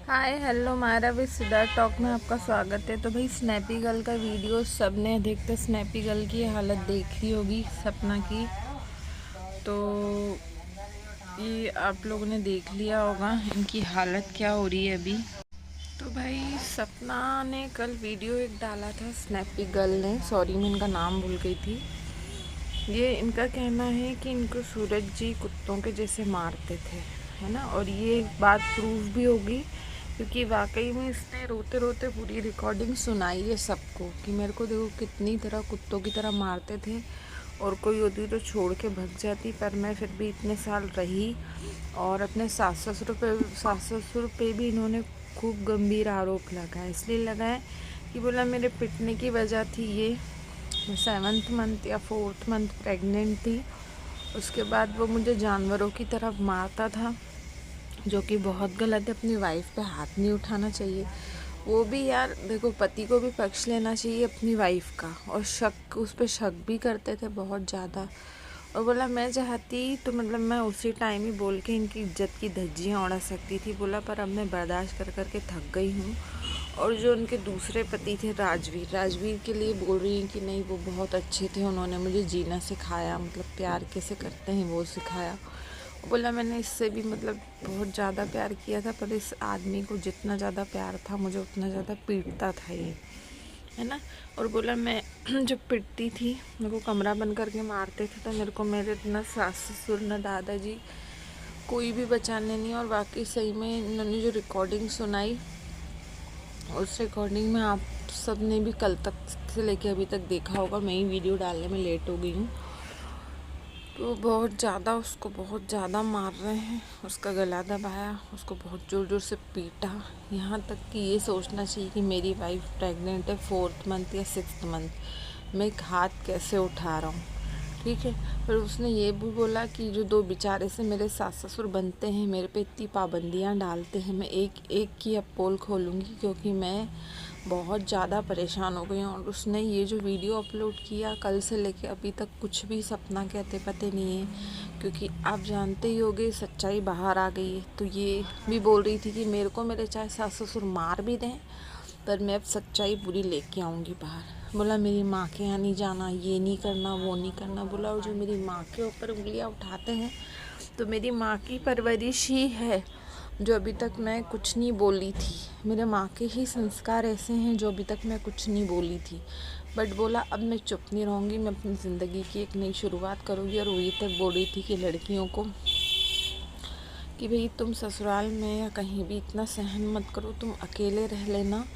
Hi hello Myra भी Siddharth talk में आपका स्वागत है। तो भाई स्नैपी गर्ल का वीडियो सबने अधिकतर स्नैपी गर्ल की हालत देखी होगी, सपना की। तो ये आप लोगों ने देख लिया होगा इनकी हालत क्या हो रही है अभी। तो भाई सपना ने कल वीडियो एक डाला था, स्नैपी गर्ल ने, सॉरी मैं इनका नाम भूल गई थी। ये इनका कहना है कि इनको सूरज जी कुत्तों के जैसे मारते थे, है ना। और ये बात प्रूव भी होगी क्योंकि वाकई में इसने रोते रोते पूरी रिकॉर्डिंग सुनाई है सबको कि मेरे को देखो कितनी तरह कुत्तों की तरह मारते थे, और कोई होती तो छोड़ के भग जाती, पर मैं फिर भी इतने साल रही। और अपने सास ससुर पे भी इन्होंने खूब गंभीर आरोप लगाए, इसलिए लगाए कि बोला मेरे पिटने की वजह थी ये। मैं 7th मंथ या 4th मंथ प्रेग्नेंट थी। उसके बाद वो मुझे जानवरों की तरफ मारता था, जो कि बहुत गलत है। अपनी वाइफ पे हाथ नहीं उठाना चाहिए। वो भी यार देखो, पति को भी पक्ष लेना चाहिए अपनी वाइफ का, और शक उस पर शक भी करते थे बहुत ज़्यादा। और बोला मैं चाहती तो मतलब मैं उसी टाइम ही बोल के इनकी इज्जत की धज्जियाँ उड़ा सकती थी। बोला पर अब मैं बर्दाश्त कर कर के थक गई हूँ। और जो उनके दूसरे पति थे राजवीर के लिए बोल रही हैं कि नहीं वो बहुत अच्छे थे, उन्होंने मुझे जीना सिखाया, मतलब प्यार कैसे करते हैं वो सिखाया। बोला मैंने इससे भी मतलब बहुत ज़्यादा प्यार किया था, पर इस आदमी को जितना ज़्यादा प्यार था मुझे उतना ज़्यादा पीटता था ये, है ना। और बोला मैं जब पिटती थी मेरे को कमरा बंद करके मारते थे, तो मेरे को मेरे न सास ससुर न दादाजी कोई भी बचाने नहीं। और वाकई सही में इन्होंने जो रिकॉर्डिंग सुनाई, उस रिकॉर्डिंग में आप सब ने भी कल तक से लेके अभी तक देखा होगा। मैं ही वीडियो डालने में लेट हो गई हूँ। तो बहुत ज़्यादा उसको बहुत ज़्यादा मार रहे हैं, उसका गला दबाया, उसको बहुत ज़ोर ज़ोर से पीटा, यहाँ तक कि ये सोचना चाहिए कि मेरी वाइफ प्रेग्नेंट है 4th मंथ या 6th मंथ, मैं एक हाथ कैसे उठा रहा हूँ, ठीक है। फिर उसने ये भी बोला कि जो दो बेचारे से मेरे सास ससुर बनते हैं, मेरे पे इतनी पाबंदियाँ डालते हैं, मैं एक एक की अब पोल खोलूँगी क्योंकि मैं बहुत ज़्यादा परेशान हो गई हूँ। और उसने ये जो वीडियो अपलोड किया कल से लेके अभी तक कुछ भी सपना के अते पते नहीं है, क्योंकि आप जानते ही होगे सच्चाई बाहर आ गई है। तो ये भी बोल रही थी कि मेरे को मेरे चाहे सास ससुर मार भी दें, पर मैं अब सच्चाई पूरी लेके आऊँगी बाहर। बोला मेरी माँ के यहाँ नहीं जाना, ये नहीं करना, वो नहीं करना। बोला और जो मेरी माँ के ऊपर उंगलियाँ उठाते हैं, तो मेरी माँ की परवरिश ही है जो अभी तक मैं कुछ नहीं बोली थी। मेरे माँ के ही संस्कार ऐसे हैं जो अभी तक मैं कुछ नहीं बोली थी। बट बोला अब मैं चुप नहीं रहूँगी, मैं अपनी ज़िंदगी की एक नई शुरुआत करूँगी। और वही तक बोल रही थी कि लड़कियों को कि भाई तुम ससुराल में या कहीं भी इतना सहन मत करो, तुम अकेले रह लेना,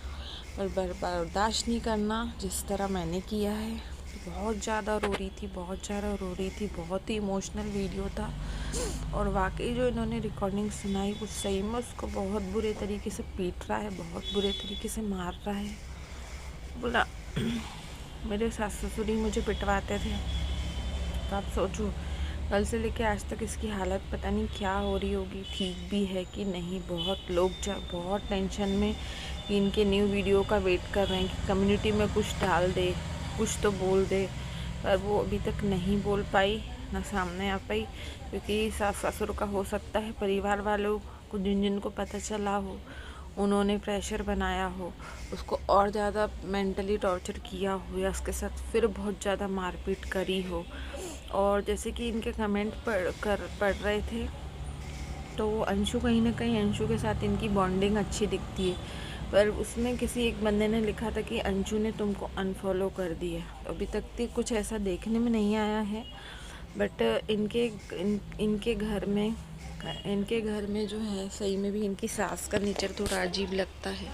पर बर्दाश्त नहीं करना जिस तरह मैंने किया है। बहुत ज़्यादा रो रही थी, बहुत ज़्यादा रो रही थी, बहुत ही इमोशनल वीडियो था। और वाकई जो इन्होंने रिकॉर्डिंग सुनाई वो सही में उसको बहुत बुरे तरीके से पीट रहा है, बहुत बुरे तरीके से मार रहा है। बोला मेरे सास ससुर ही मुझे पिटवाते थे। तो आप सोचो कल से लेके आज तक इसकी हालत पता नहीं क्या हो रही होगी, ठीक भी है कि नहीं। बहुत लोग बहुत टेंशन में कि इनके न्यू वीडियो का वेट कर रहे हैं कि कम्युनिटी में कुछ डाल दे, कुछ तो बोल दे, पर वो अभी तक नहीं बोल पाई, ना सामने आ पाई, क्योंकि सास ससुर का हो सकता है परिवार वालों को जिन जिन को पता चला हो उन्होंने प्रेशर बनाया हो, उसको और ज़्यादा मेंटली टॉर्चर किया हो, या उसके साथ फिर बहुत ज़्यादा मारपीट करी हो। और जैसे कि इनके कमेंट पढ़ रहे थे, तो अंशु कहीं ना कहीं अंशु के साथ इनकी बॉन्डिंग अच्छी दिखती है, पर उसमें किसी एक बंदे ने लिखा था कि अंशु ने तुमको अनफॉलो कर दिया। तो अभी तक तो कुछ ऐसा देखने में नहीं आया है, बट इनके घर में जो है सही में भी इनकी सास का नेचर थोड़ा अजीब लगता है,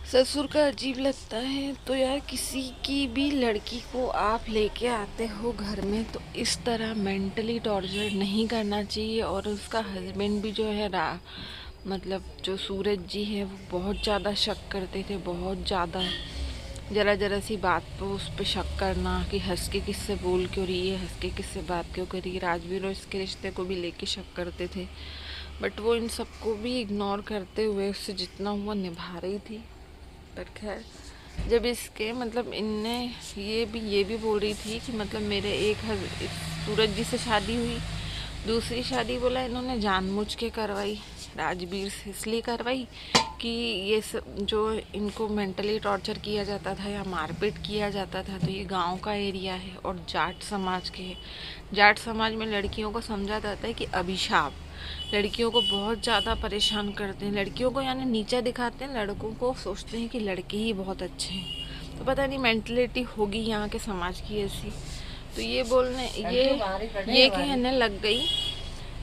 ससुर का अजीब लगता है। तो यार किसी की भी लड़की को आप लेके आते हो घर में तो इस तरह मेंटली टॉर्चर नहीं करना चाहिए। और उसका हस्बैंड भी जो है मतलब जो सूरज जी है वो बहुत ज़्यादा शक करते थे, बहुत ज़्यादा, ज़रा ज़रा सी बात पे उस पर शक करना कि हंस के किससे बोल क्यों रही है, हंस के किससे बात क्यों करी। राजवीर और इसके रिश्ते को भी लेके शक करते थे, बट वो इन सबको भी इग्नोर करते हुए उससे जितना हुआ निभा रही थी। पर खैर जब इसके मतलब इनने ये भी बोल रही थी कि मतलब मेरे सूरज जी से शादी हुई, दूसरी शादी बोला इन्होंने जानबूझ के करवाई, राजवीर से इसलिए करवाई कि ये जो इनको मेंटली टॉर्चर किया जाता था या मारपीट किया जाता था, तो ये गांव का एरिया है और जाट समाज के है। जाट समाज में लड़कियों को समझा जाता है कि अभिशाप, लड़कियों को बहुत ज़्यादा परेशान करते हैं, लड़कियों को यानी नीचा दिखाते हैं, लड़कों को सोचते हैं कि लड़के ही बहुत अच्छे हैं। तो पता नहीं मेंटलिटी होगी यहाँ के समाज की ऐसी। तो ये बोलने ये कहने लग गई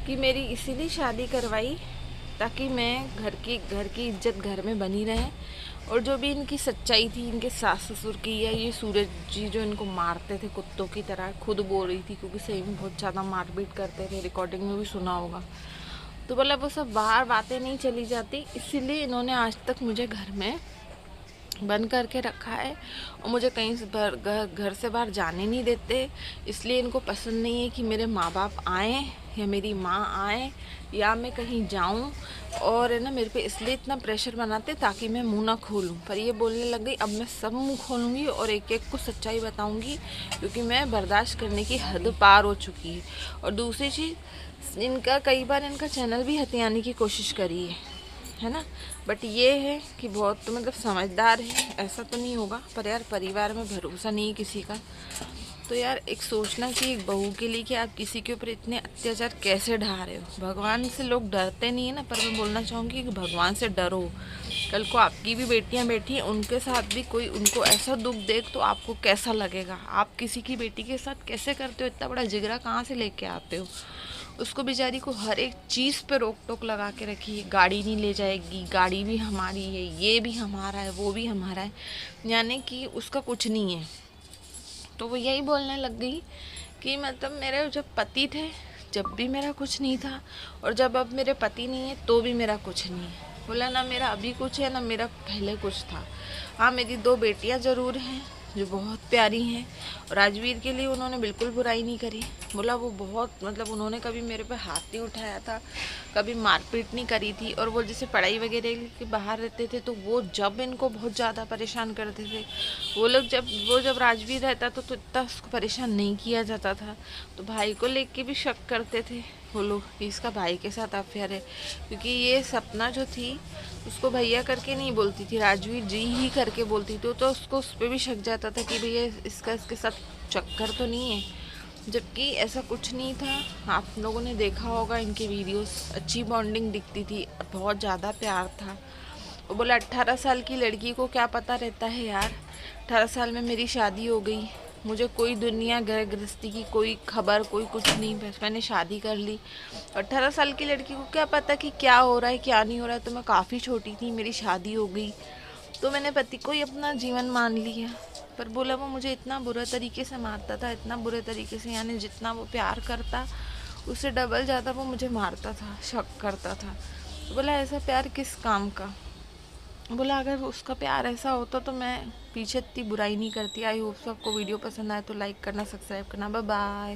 कि मेरी इसीलिए शादी करवाई ताकि मैं घर की इज्जत घर में बनी रहे, और जो भी इनकी सच्चाई थी इनके सास ससुर की, या ये सूरज जी जो इनको मारते थे कुत्तों की तरह, खुद बोल रही थी क्योंकि सही में बहुत ज़्यादा मारपीट करते थे, रिकॉर्डिंग में भी सुना होगा। तो बोला वो सब बाहर बातें नहीं चली जाती, इसीलिए इन्होंने आज तक मुझे घर में बंद करके रखा है और मुझे कहीं से घर से बाहर जाने नहीं देते। इसलिए इनको पसंद नहीं है कि मेरे माँ बाप आए या मेरी माँ आए या मैं कहीं जाऊं, और है ना मेरे पे इसलिए इतना प्रेशर बनाते ताकि मैं मुंह ना खोलूं। पर ये बोलने लग गई अब मैं सब मुंह खोलूंगी और एक एक को सच्चाई बताऊंगी, क्योंकि मैं बर्दाश्त करने की हद पार हो चुकी है। और दूसरी चीज़, इनका कई बार इनका चैनल भी हथियाने की कोशिश करी है ना, बट ये है कि बहुत तो मतलब समझदार है, ऐसा तो नहीं होगा। पर यार परिवार में भरोसा नहीं है किसी का। तो यार एक सोचना कि एक बहू के लिए कि आप किसी के ऊपर इतने अत्याचार कैसे ढा रहे हो। भगवान से लोग डरते नहीं है ना, पर मैं बोलना चाहूँगी कि भगवान से डरो। कल को आपकी भी बेटियां बैठी हैं, उनके साथ भी कोई उनको ऐसा दुख देख तो आपको कैसा लगेगा। आप किसी की बेटी के साथ कैसे करते हो, इतना बड़ा जिगरा कहाँ से लेके आते हो। उसको बेचारी को हर एक चीज़ पे रोक टोक लगा के रखी है, गाड़ी नहीं ले जाएगी, गाड़ी भी हमारी है, ये भी हमारा है, वो भी हमारा है, यानी कि उसका कुछ नहीं है। तो वो यही बोलने लग गई कि मतलब मेरे जब पति थे जब भी मेरा कुछ नहीं था, और जब अब मेरे पति नहीं है तो भी मेरा कुछ नहीं है। बोला ना मेरा अभी कुछ है ना मेरा पहले कुछ था। हाँ मेरी 2 बेटियां ज़रूर हैं जो बहुत प्यारी हैं, और राजवीर के लिए उन्होंने बिल्कुल बुराई नहीं करी। बोला वो बहुत मतलब उन्होंने कभी मेरे पे हाथ नहीं उठाया था, कभी मारपीट नहीं करी थी। और वो जैसे पढ़ाई वगैरह के बाहर रहते थे तो वो जब इनको बहुत ज़्यादा परेशान करते थे, वो लोग जब राजवीर रहता तो इतना उसको परेशान नहीं किया जाता था। तो भाई को लेके भी शक करते थे वो लोग कि इसका भाई के साथ अफेयर है, क्योंकि ये सपना जो थी उसको भैया करके नहीं बोलती थी, राजवीर जी ही करके बोलती थी। तो उसको उस पर भी शक जाता था कि भैया इसके साथ चक्कर तो नहीं है, जबकि ऐसा कुछ नहीं था। आप लोगों ने देखा होगा इनके वीडियोस, अच्छी बॉन्डिंग दिखती थी, बहुत ज़्यादा प्यार था। वो बोला 18 साल की लड़की को क्या पता रहता है यार। 18 साल में मेरी शादी हो गई, मुझे कोई दुनिया घर गृहस्थी की कोई खबर कोई कुछ नहीं, बस मैंने शादी कर ली। 18 साल की लड़की को क्या पता कि क्या हो रहा है क्या नहीं हो रहा है। तो मैं काफ़ी छोटी थी, मेरी शादी हो गई, तो मैंने पति को ही अपना जीवन मान लिया। पर बोला वो मुझे इतना बुरा तरीके से मारता था, इतना बुरे तरीके से, यानी जितना वो प्यार करता उससे डबल ज़्यादा वो मुझे मारता था, शक करता था। तो बोला ऐसा प्यार किस काम का। बोला अगर उसका प्यार ऐसा होता तो मैं पीछे इतनी बुराई नहीं करती। आई होप सबको वीडियो पसंद आए तो लाइक करना, सब्सक्राइब करना। Bye bye.